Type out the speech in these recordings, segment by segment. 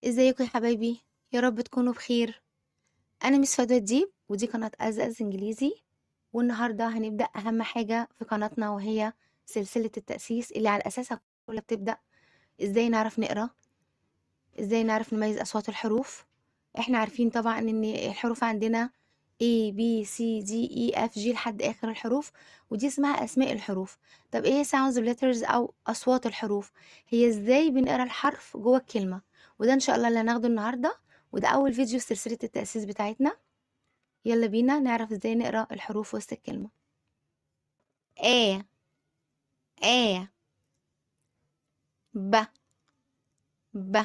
ازيكم يا حبايبي؟ يا رب تكونوا بخير. انا مس فدوى الديب، ودي قناة أزأز انجليزي. والنهاردة هنبدأ اهم حاجة في قناتنا، وهي سلسلة التأسيس اللي على اساسها كلها بتبدأ. ازاي نعرف نقرأ، ازاي نعرف نميز اصوات الحروف. احنا عارفين طبعا ان الحروف عندنا A B C D E F G لحد اخر الحروف، ودي اسمها اسماء الحروف. طب ايه sounds of letters او اصوات الحروف؟ هي ازاي بنقرا الحرف جوه الكلمة. وده ان شاء الله اللي هناخده النهارده، وده اول فيديو في سلسلة التأسيس بتاعتنا. يلا بينا نعرف ازاي نقرا الحروف وسط الكلمة. A A ب ب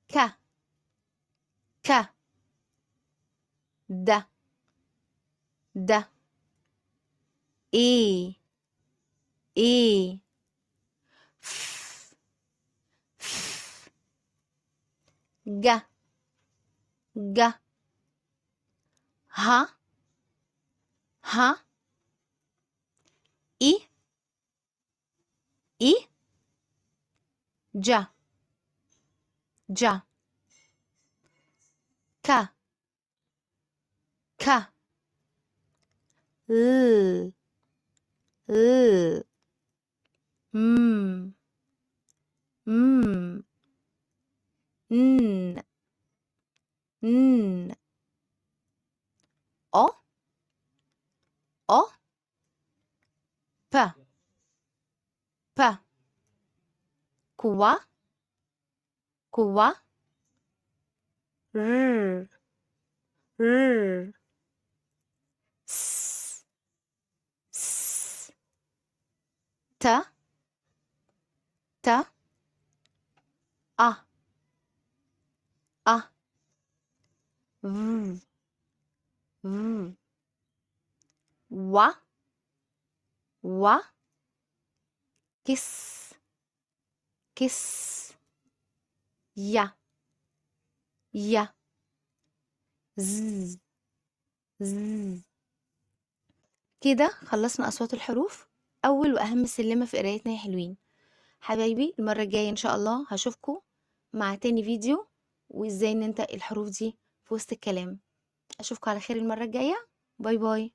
ك ك د د إيه إيه ف ف ج ج ه ه إ إ ج ج ك ك ل ل م م ن ن أ أ ب ب كوا كوا ر ر س س ت ت أ أ v v و و كس كس ي ي ز ز. كده خلصنا أصوات الحروف، أول وأهم سلمة في قرايتنا يا حلوين. حبايبي المرة الجاية إن شاء الله هشوفكم مع تاني فيديو، وإزاي ننطق الحروف دي في وسط الكلام. أشوفكم على خير المرة الجاية. باي باي.